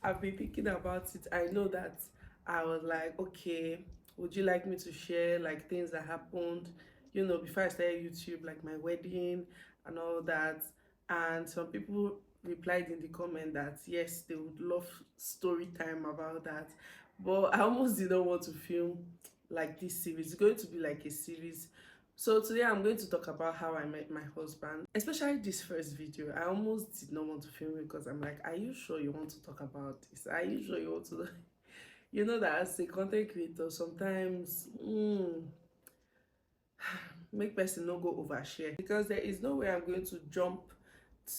I've been thinking about it. I know that I was like, okay, would you like me to share like things that happened, before I started YouTube, like my wedding and all that? And some people replied in the comment that yes, they would love story time about that. But I almost didn't want to film like this series. It's going to be like a series. So today I'm going to talk about how I met my husband. Especially this first video, I almost did not want to film it because I'm like, are you sure you want to talk about this? Are you sure you want to? You know that as a content creator, sometimes make person no go overshare because there is no way I'm going to jump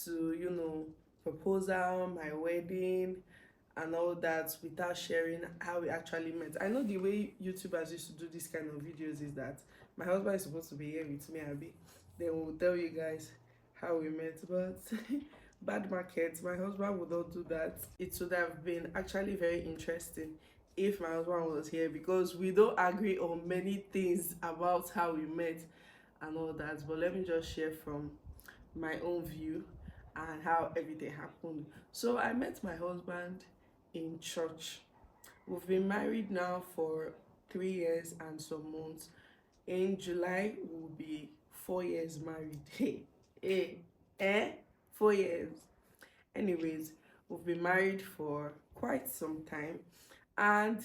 to proposal, my wedding, and all that without sharing how we actually met. I know the way YouTubers used to do this kind of videos is that my husband is supposed to be here with me, Abby. Then we'll tell you guys how we met. But bad market, my husband would not do that. It would have been actually very interesting if my husband was here because we don't agree on many things about how we met and all that. But let me just share from my own view and how everything happened. So I met my husband in church. We've been married now for 3 years and some months. In July, we'll be 4 years married. Hey, eh? 4 years. Anyways, we've been married for quite some time and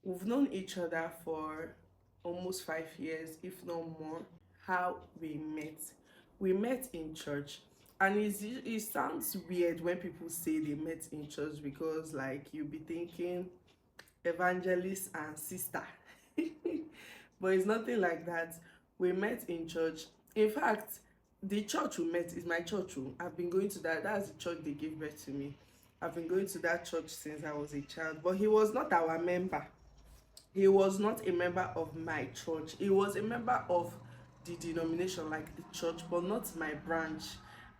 we've known each other for almost 5 years, if not more. How we met. We met in church, and it sounds weird when people say they met in church because, like, you'll be thinking evangelist and sister. But it's nothing like that. We met in church. In fact, the church we met is my church. I've been going to that. That's the church they gave birth to me. I've been going to that church since I was a child. But he was not our member. He was not a member of my church. He was a member of the denomination, like the church, but not my branch.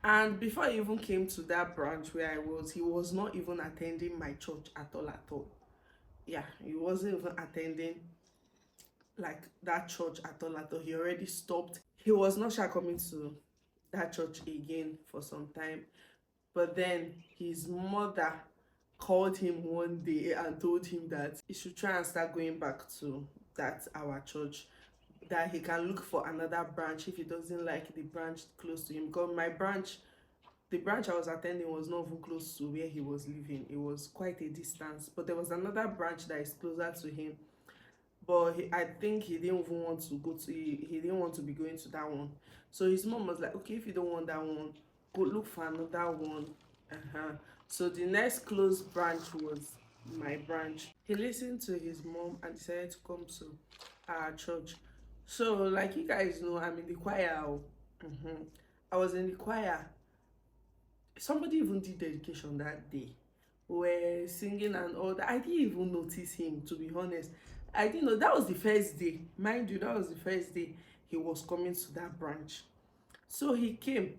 And before he even came to that branch where I was, he was not even attending my church at all at all. Yeah, he wasn't even attending like that church at all at all. He already stopped. He was not sure coming to that church again for some time. But then his mother called him one day and told him that he should try and start going back to that our church, that he can look for another branch if he doesn't like the branch close to him. Because my branch, the branch I was attending, was not even close to where he was living. It was quite a distance, but there was another branch that is closer to him. But I think he didn't even want to go to he didn't want to be going to that one. So his mom was like, okay, if you don't want that one, go look for another one. So the next close branch was my branch. He listened to his mom and decided to come to our church. So like you guys know, I'm in the choir. I was in the choir. Somebody even did dedication that day. We were singing and all that. I didn't even notice him, to be honest. I didn't know. That was the first day. Mind you, that was the first day he was coming to that branch. So he came.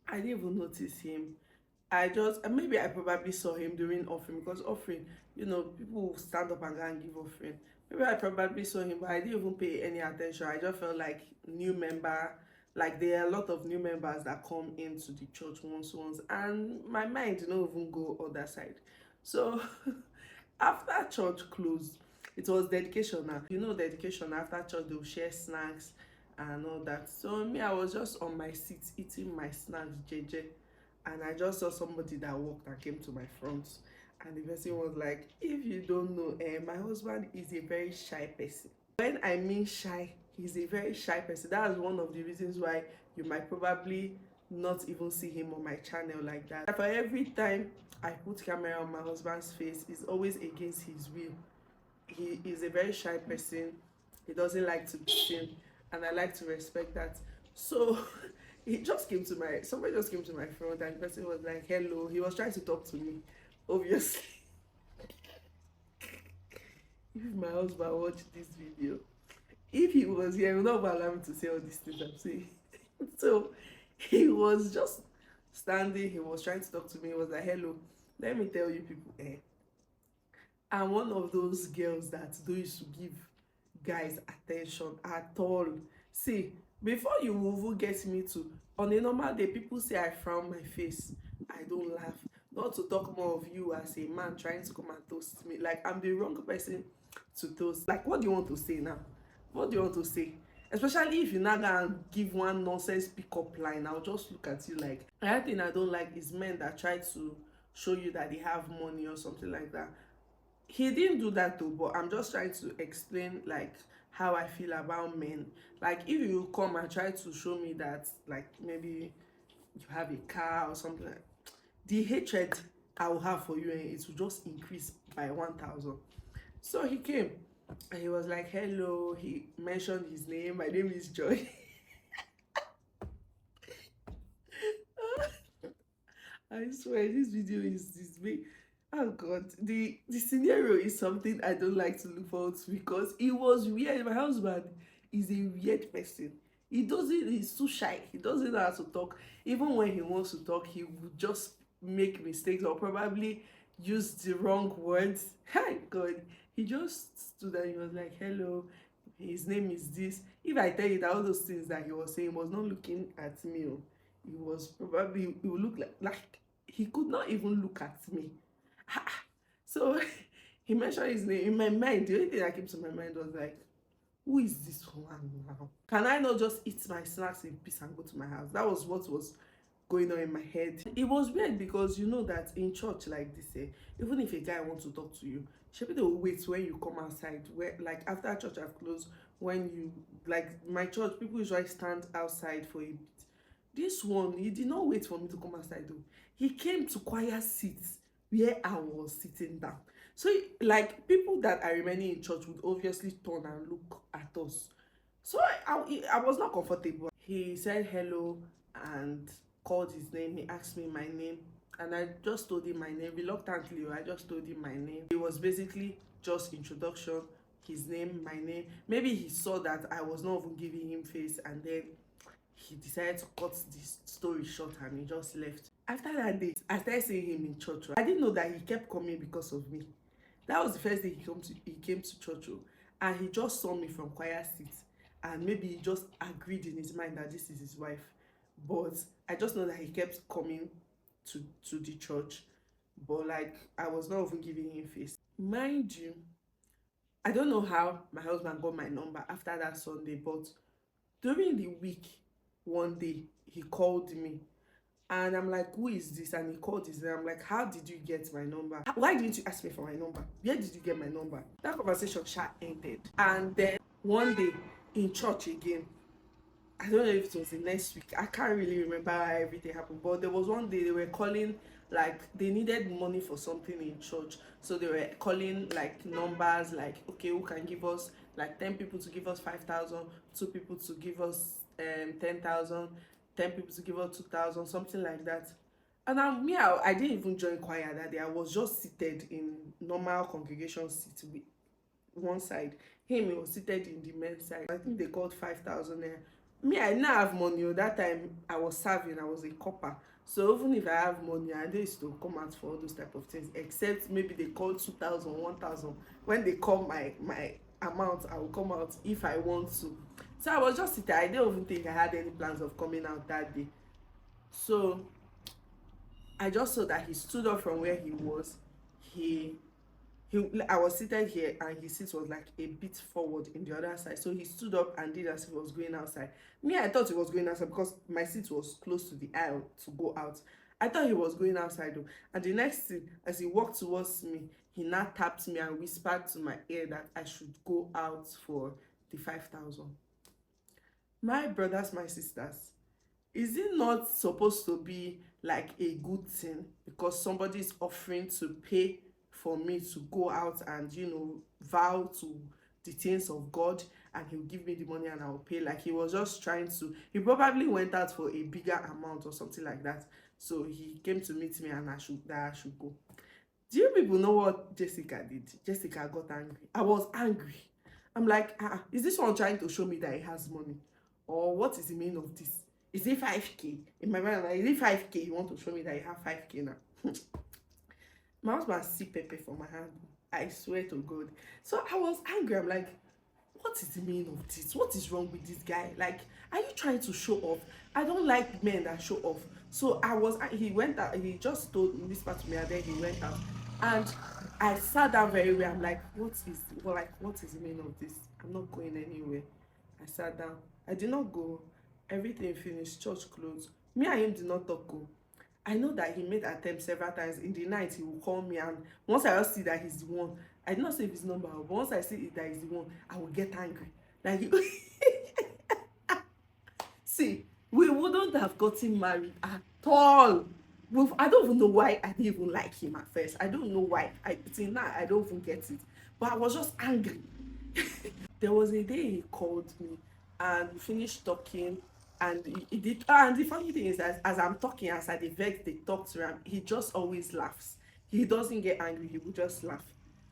I didn't even notice him. I just, maybe I probably saw him during offering, because offering, people will stand up and go and give offering. Maybe I probably saw him, but I didn't even pay any attention. I just felt like new member, like there are a lot of new members that come into the church once, and my mind did not even go other side. So after church closed, it was dedication now. Dedication after church, they'll share snacks and all that. So me, I was just on my seat eating my snacks, JJ. And I just saw somebody that walked and came to my front, and the person was like, if you don't know, my husband is a very shy person. When I mean shy, he's a very shy person. That is one of the reasons why you might probably not even see him on my channel like that. For every time I put camera on my husband's face, it's always against his will. He is a very shy person. He doesn't like to be seen, and I like to respect that. So somebody just came to my front, and the person was like, hello. He was trying to talk to me, obviously. If my husband watched this video, if he was here, he would not allow me to say all these things I'm saying. So he was just standing, he was trying to talk to me. He was like, hello, let me tell you people, I'm one of those girls that don't used to give guys attention at all. See, before you will even get me to, on a normal day, people say I frown my face, I don't laugh. Not to talk more of you as a man trying to come and toast me. Like, I'm the wrong person to toast. Like, what do you want to say now? What do you want to say? Especially if you now go and give one nonsense pickup line, I'll just look at you like. Another thing I don't like is men that try to show you that they have money or something like that. He didn't do that though, but I'm just trying to explain like how I feel about men. Like, if you come and try to show me that, like, maybe you have a car or something, like, the hatred I will have for you, and it will just increase by 1,000. So he came and he was like, hello. He mentioned his name. My name is Joy. I swear this video is me. Oh god, the scenario is something I don't like to look forward to because it was weird. My husband is a weird person. He's too shy. He doesn't know how to talk. Even when he wants to talk, he would just make mistakes or probably use the wrong words. Hi god. He just stood there and he was like, hello, his name is this. If I tell you that all those things that he was saying, was not looking at me, oh, he was probably, he would look like he could not even look at me. So he mentioned his name. In my mind, the only thing that came to my mind was like, who is this one now? Can I not just eat my snacks in peace and go to my house? That was what was going on in my head. It was weird because you know that in church like this, even if a guy wants to talk to you, maybe they will wait when you come outside. Where, like, after church have closed, when you, like my church, people usually stand outside for a bit. This one, he did not wait for me to come outside though. He came to quiet seats where I was sitting down. So, like, people that are remaining in church would obviously turn and look at us. So I was not comfortable. He said hello and called his name. He asked me my name and I just told him my name. Reluctantly, I just told him my name. It was basically just introduction, his name, my name. Maybe he saw that I was not even giving him face and then he decided to cut this story short and he just left. After that day, I started seeing him in church. I didn't know that he kept coming because of me. That was the first day he came to church, and he just saw me from choir seat, and maybe he just agreed in his mind that this is his wife. But I just know that he kept coming to the church, but like I was not even giving him face. Mind you, I don't know how my husband got my number after that Sunday, but during the week, one day he called me and I'm like, who is this? And he called his name. I'm like, how did you get my number? Why didn't you ask me for my number? Where did you get my number? That conversation ended. And then one day in church again, I don't know if it was the next week. I can't really remember how everything happened. But there was one day they were calling, like they needed money for something in church. So they were calling like numbers, like, okay, who can give us like 10 people to give us 5,000, 2 people to give us 10,000, 10 people to give us 2,000, something like that. And I didn't even join choir that day. I was just seated in normal congregation seat with one side. He was seated in the men's side. I think they called 5,000 there. I didn't have money. That time I was serving, I was a copper. So even if I have money, I used to come out for all those type of things. Except maybe they call 2,000, 1,000. When they call my amount, I will come out if I want to. So I was just sitting. I didn't even think I had any plans of coming out that day. So I just saw that he stood up from where he was. I was seated here and his seat was like a bit forward in the other side. So he stood up and did as if he was going outside. I thought he was going outside because my seat was close to the aisle to go out. I thought he was going outside though. And the next thing, as he walked towards me, he now tapped me and whispered to my ear that I should go out for the 5,000. My brothers, my sisters, is it not supposed to be like a good thing because somebody is offering to pay for me to go out and vow to the things of God and he'll give me the money and I'll pay? Like, he was just trying to, he probably went out for a bigger amount or something like that. So he came to meet me and I should go. Do you people know what Jessica did? Jessica got angry. I was angry. I'm like, is this one trying to show me that he has money? Or what is the meaning of this? Is it 5K? In my mind, like, is it 5K? You want to show me that you have 5K now? My husband see pepper for my hand. I swear to God. So I was angry. I'm like, what is the meaning of this? What is wrong with this guy? Like, Are you trying to show off? I don't like men that show off. So he went out, he just told me, whispered to me, and then he went out. And I sat down very well. I'm like, what is the meaning of this? I'm not going anywhere. I sat down. I did not go. Everything finished, church closed. Me and him did not talk. Go. I know that he made attempts several times. In the night, he will call me, and once I just see that he's the one, I did not save his number, but once I see that he's the one, I will get angry. Like, see, we wouldn't have gotten married at all. I don't even know why I didn't even like him at first. I don't know why. Till now, I don't even get it. But I was just angry. There was a day he called me and we finished talking, and he did, and the funny thing is that as I'm talking, as I dey vex dey talk to him, he just always laughs. He doesn't get angry, he will just laugh.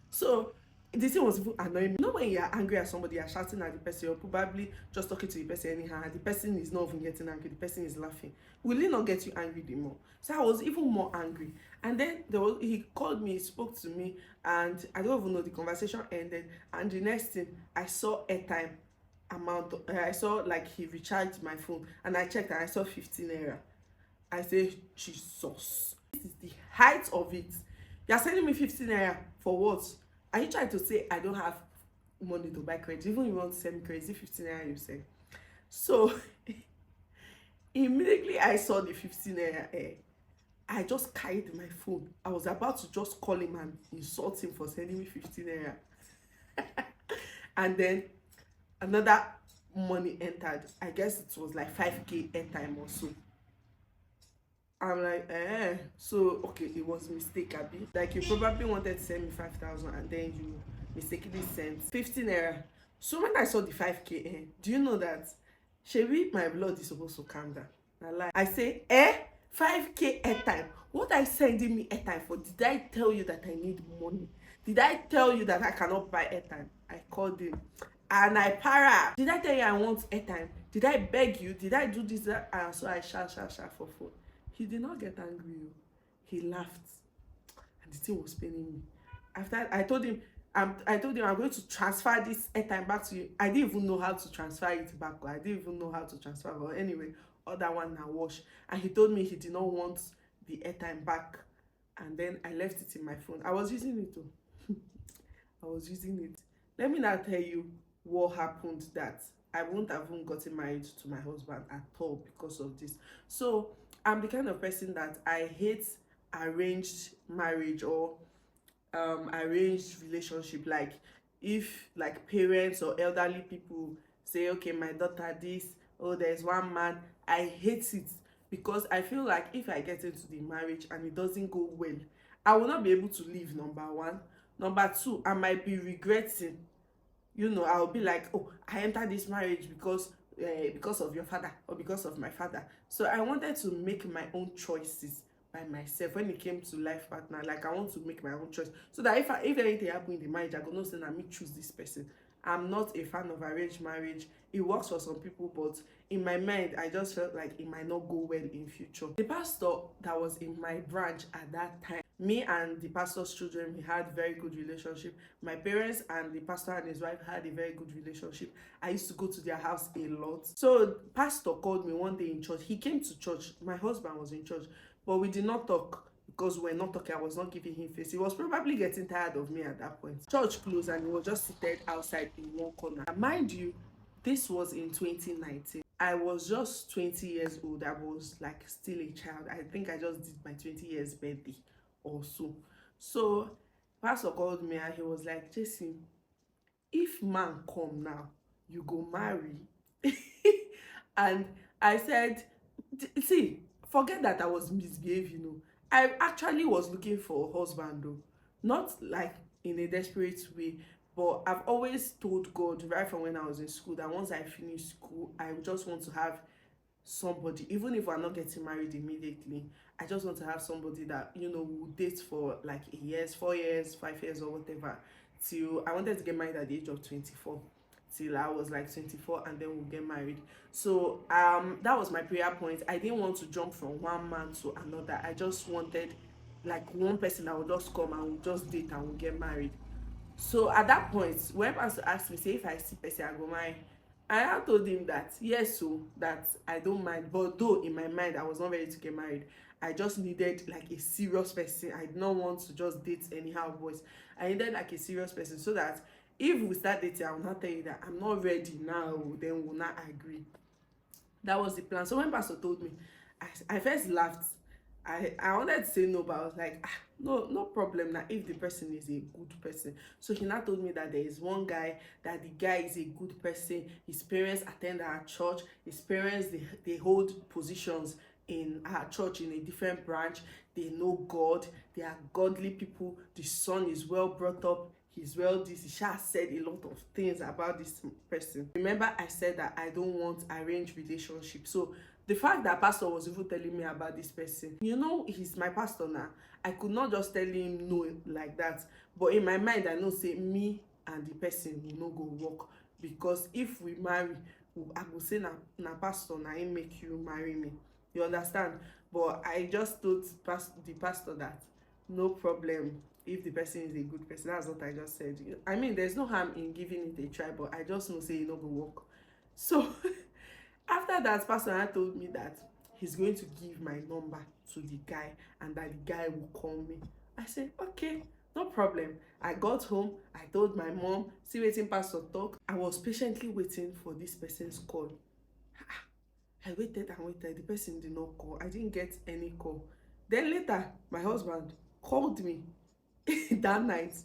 So the thing was even annoying me. You know, when you're angry at somebody, you're shouting at the person, you're probably just talking to the person anyhow, and the person is not even getting angry, the person is laughing. Will it not get you angry the more? So I was even more angry. And then he called me, he spoke to me, and I don't even know, the conversation ended. And the next thing, I saw airtime amount. I saw like he recharged my phone, and I checked and I saw 15 naira. I say, Jesus, this is the height of it. You're sending me 15 naira for what? Are you trying to say I don't have money to buy credit? Even if you want to send me credit, 15 naira you say. So immediately I saw the 15 naira, I just carried my phone. I was about to just call him and insult him for sending me 15 naira. And then another money entered. I guess it was like 5k airtime or so. I'm like, so okay, it was a mistake, Abby. Like, you probably wanted to send me 5,000 and then you mistakenly sent 15 naira. So when I saw the 5k, do you know that Shebi, my blood is supposed to calm down? I say, 5k airtime. What are you sending me airtime for? Did I tell you that I need money? Did I tell you that I cannot buy airtime? I called him and I para. Did I tell you I want airtime? Did I beg you? Did I do this? That? And so I shout for phone. He did not get angry. He laughed, and the thing was paining me. After I told him, I told him I'm going to transfer this airtime back to you. I didn't even know how to transfer it back. I didn't even know how to transfer. But anyway, other one now wash. And he told me he did not want the airtime back. And then I left it in my phone. I was using it too. I was using it. Let me now tell you what happened, that I wouldn't have even gotten married to my husband at all because of this. So I'm the kind of person that I hate arranged marriage or arranged relationship. Like, if like parents or elderly people say, okay, my daughter this, oh, there's one man, I hate it, because I feel like if I get into the marriage and it doesn't go well, I will not be able to leave, number one. Number two, I might be regretting. I'll be like, oh, I entered this marriage because of your father or because of my father. So I wanted to make my own choices by myself when it came to life partner. Like, I want to make my own choice, so that if anything happen in the marriage, I go know say na me choose this person. I'm not a fan of arranged marriage. It works for some people, but in my mind, I just felt like it might not go well in future. The pastor that was in my branch at that time, me and the pastor's children, we had very good relationship. My parents and the pastor and his wife had a very good relationship. I used to go to their house a lot. So pastor called me one day in church. He came to church. My husband was in church, but we did not talk because we were not talking. I was not giving him face. He was probably getting tired of me at that point. Church closed and he was just seated outside in one corner. And mind you, this was in 2019. I was just 20 years old. I was like still a child. I think I just did my 20 years birthday or so. So pastor called me and he was like, Jason, if man come now, you go marry. And I said, see, forget that I was misbehaving. I actually was looking for a husband though, not like in a desperate way, but I've always told God right from when I was in school that once I finish school, I just want to have somebody, even if we're not getting married immediately. I just want to have somebody that will date for like a years, 4 years, 5 years, or whatever, till I wanted to get married at the age of 24, till I was like 24, and then we'll get married. So that was my prayer point. I didn't want to jump from one man to another. I just wanted like one person that would just come and we'll just date and we'll get married. So at that point, when pastor asked me, say if I see person I go marry, I had told him that yes, so that I don't mind, but though in my mind I was not ready to get married. I just needed like a serious person. I did not want to just date anyhow boys. I needed like a serious person, so that if we start dating, I will not tell you that I'm not ready now, then we'll not agree. That was the plan. So when pastor told me, I first laughed. I wanted to say no, but I was like, ah, no, no problem now if the person is a good person. So he now told me that there is one guy, that the guy is a good person. His parents attend our church. His parents, they hold positions in our church in a different branch. They know God. They are godly people. The son is well brought up. He's well this. He sha said a lot of things about this person. Remember I said that I don't want arranged relationship. So the fact that pastor was even telling me about this person, you know, he's my pastor now. I could not just tell him no like that. But in my mind, I know say me and the person will not go work, because if we marry, I go say na pastor na him make you marry me. You understand? But I just told the pastor that no problem if the person is a good person. That's what I just said. I mean, there's no harm in giving it a try, but I just know say e no go work. So after that, pastor now told me that he's going to give my number to the guy and that the guy will call me. I said, okay, no problem. I got home, I told my mom, see wetin pastor talk. I was patiently waiting for this person's call. I waited and waited. The person did not call. I didn't get any call. Then later, my husband called me that night.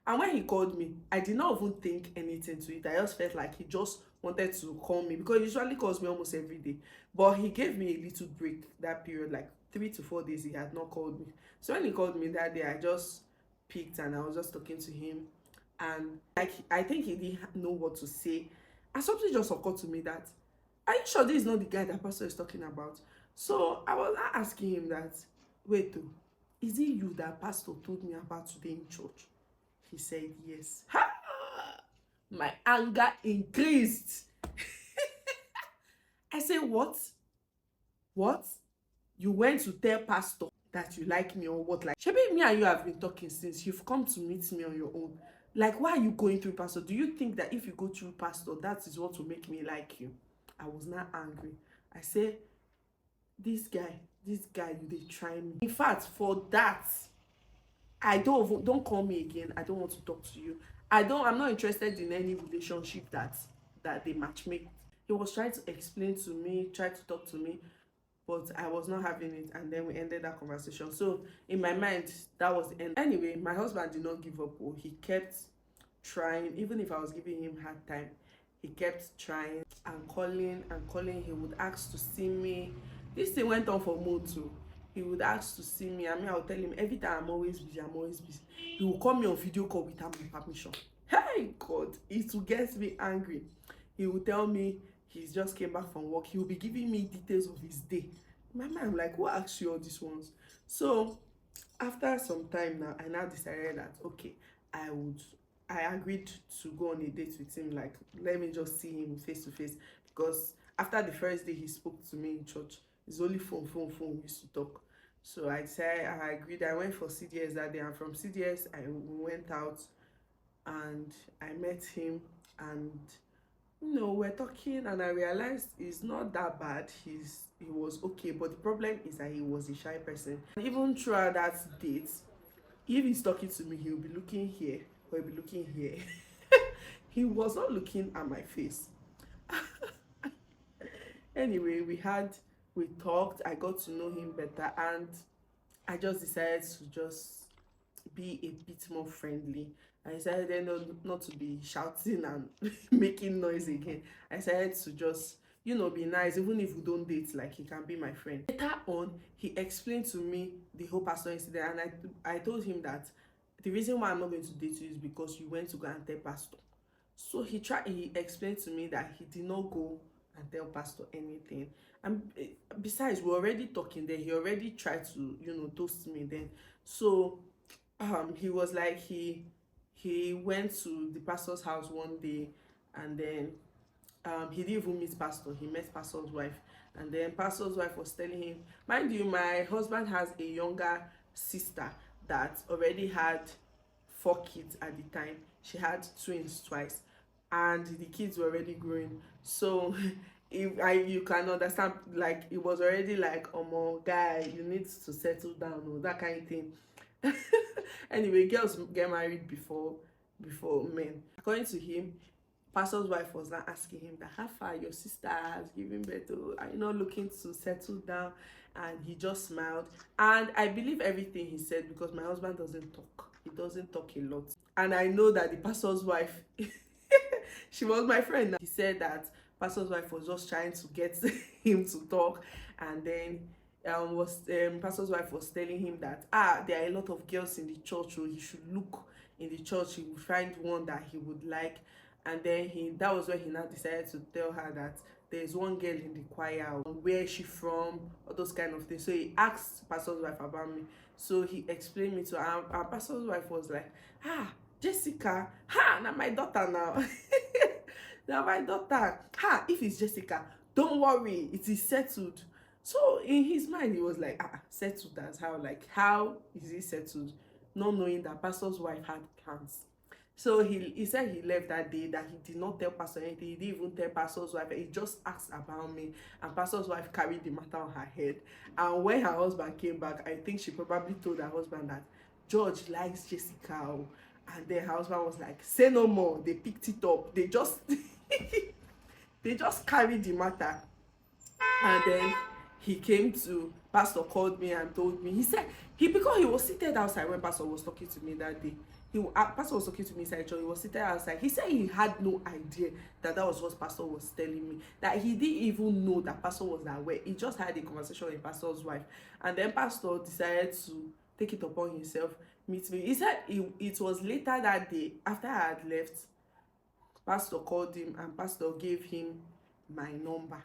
And when he called me, I did not even think anything to it. I just felt like he just wanted to call me, because he usually calls me almost every day. But he gave me a little break that period, like 3 to 4 days he had not called me. So when he called me that day, I just picked and I was just talking to him. And like I think he didn't know what to say. And something just occurred to me that, are you sure this is not the guy that pastor is talking about? So I was asking him that, wait, oh, is it you that pastor told me about today in church? He said yes. Ha! My anger increased. I said, what? What? You went to tell pastor that you like me or what? Like, shebi me and you have been talking since you've come to meet me on your own. Like, why are you going through pastor? Do you think that if you go through pastor, that is what will make me like you? I was not angry. I said, this guy, you dey try me. In fact, for that, I don't call me again. I don't want to talk to you. I'm not interested in any relationship that they match make. He was trying to explain to me, try to talk to me, but I was not having it, and then we ended that conversation. So in my mind, that was the end. Anyway, my husband did not give up. Oh, he kept trying, even if I was giving him hard time. He kept trying and calling and calling. He would ask to see me. This thing went on for months too. He would ask to see me. I mean, I would tell him every time I'm always busy, I'm always busy. He would call me on video call without my permission. Hey God, it will get me angry. He would tell me he's just came back from work. He will be giving me details of his day. In my mind, I'm like, who asked you all these ones? So after some time now, I now decided that okay, I agreed to go on a date with him. Like, let me just see him face to face, because after the first day he spoke to me in church, it's only phone we used to talk. So I said I agreed. I went for CDS that day, and from CDS we went out and I met him, and we're talking, and I realized he's not that bad. He was okay, but the problem is that he was a shy person. And even throughout that date, if he's talking to me, he'll be looking here or he'll be looking here. He was not looking at my face. Anyway, we talked, I got to know him better, and I just decided to just be a bit more friendly. I decided then not to be shouting and making noise again. I decided to just, be nice, even if we don't date, like he can be my friend. Later on, he explained to me the whole pastor incident, and I told him that the reason why I'm not going to date you is because you went to go and tell pastor. So he explained to me that he did not go and tell pastor anything. And besides, we're already talking then. He already tried to, toast me then. So he was like, he went to the pastor's house one day, and then he didn't even meet pastor. He met pastor's wife, and then pastor's wife was telling him, mind you, my husband has a younger sister that already had 4 kids at the time. She had twins twice. and the kids were already growing. So if you can understand, like it was already like, oh my guy, you need to settle down or that kind of thing. Anyway, girls get married before men. According to him, pastor's wife was now asking him that, how far your sister has given birth to, are you not looking to settle down? And he just smiled, and I believe everything he said because my husband doesn't talk, he doesn't talk a lot. And I know that the pastor's wife she was my friend. He said that pastor's wife was just trying to get him to talk, and then was pastor's wife was telling him that there are a lot of girls in the church, so he should look in the church, he would find one that he would like. And then that was when he now decided to tell her that there's one girl in the choir, where is she from, all those kind of things. So he asked pastor's wife about me, so he explained me to her, and pastor's wife was like, Jessica, na my daughter now. Na my daughter. If it's Jessica, don't worry, it is settled. So in his mind, he was like, settled as how? Like, how is it settled? Not knowing that pastor's wife had plans. So he said he left that day, that he did not tell pastor anything. He didn't even tell pastor's wife. He just asked about me, and pastor's wife carried the matter on her head. And when her husband came back, I think she probably told her husband that George likes Jessica. And then her husband was like, say no more. They picked it up. They just they just carried the matter. And then he came to pastor, called me and told me. He said because he was seated outside when pastor was talking to me that day. Pastor was talking to me inside church. He was seated outside. He said he had no idea that was what pastor was telling me. That he didn't even know that pastor was aware. He just had a conversation with pastor's wife, and then pastor decided to take it upon himself, meet me. He said it was later that day, after I had left, pastor called him and pastor gave him my number.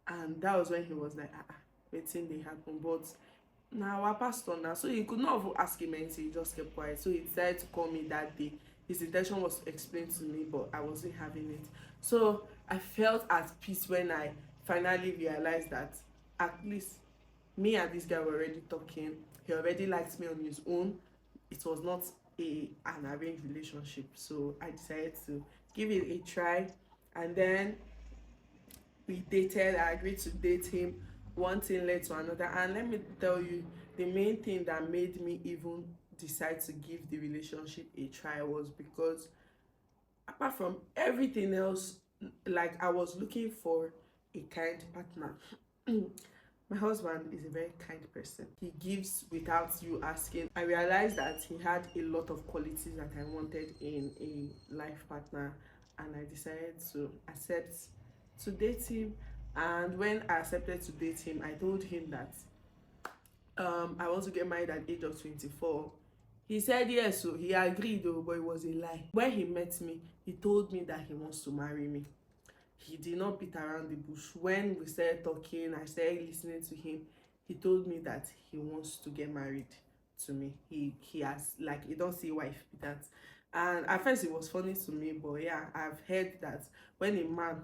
And that was when he was like, wetin dey happen. But now our pastor now, so he could not even ask him anything, he just kept quiet. So he decided to call me that day. His intention was to explain to me, but I wasn't having it. So I felt at peace when I finally realized that at least me and this guy were already talking. He already liked me on his own. It was not an arranged relationship. So I decided to give it a try. And then we dated. I agreed to date him. One thing led to another. And let me tell you, the main thing that made me even decide to give the relationship a try was because, apart from everything else, like, I was looking for a kind partner. My husband is a very kind person. He gives without you asking. I realized that he had a lot of qualities that I wanted in a life partner, and I decided to accept to date him. And when I accepted to date him, I told him that I want to get married at the age of 24. He said yes, so he agreed though, but it was a lie. When he met me, he told me that he wants to marry me. He did not beat around the bush. When we started talking, I started listening to him. He told me that he wants to get married to me. He has, like, he don't see wife that. And at first it was funny to me, but yeah, I've heard that when a man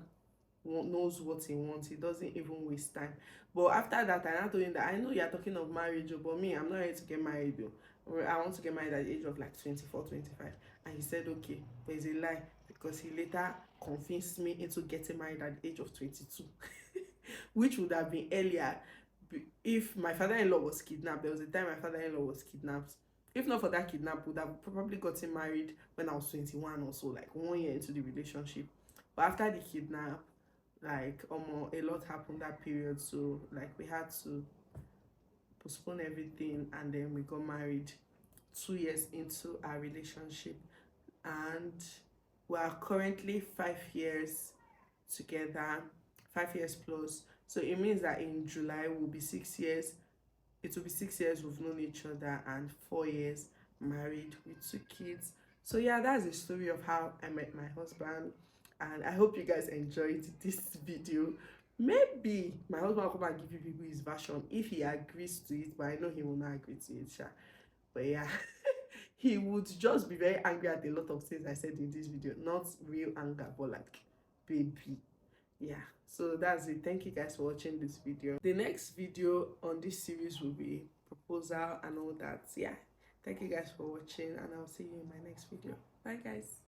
knows what he wants, he doesn't even waste time. But after that, I told him that I know you're talking of marriage, but me, I'm not ready to get married though. I want to get married at the age of like 24, 25. And he said okay, but it's a lie, because he later convinced me into getting married at the age of 22. Which would have been earlier if my father-in-law was kidnapped. There was a time my father-in-law was kidnapped. If not for that kidnap, would have probably gotten married when I was 21 or so, like 1 year into the relationship. But after the kidnap, like a lot happened that period, so like we had to postpone everything, and then we got married 2 years into our relationship, and we are currently 5 years together, 5 years plus. So it means that in July will be 6 years. It will be 6 years we've known each other, and 4 years married with 2 kids. So yeah, that's the story of how I met my husband, and I hope you guys enjoyed this video. Maybe my husband will come and give you people his version if he agrees to it, but I know he will not agree to it, sha. But yeah, he would just be very angry at a lot of things I said in this video. Not real anger, but like, baby. Yeah, so that's it. Thank you guys for watching this video. The next video on this series will be proposal and all that. Yeah, thank you guys for watching, and I'll see you in my next video. Bye guys.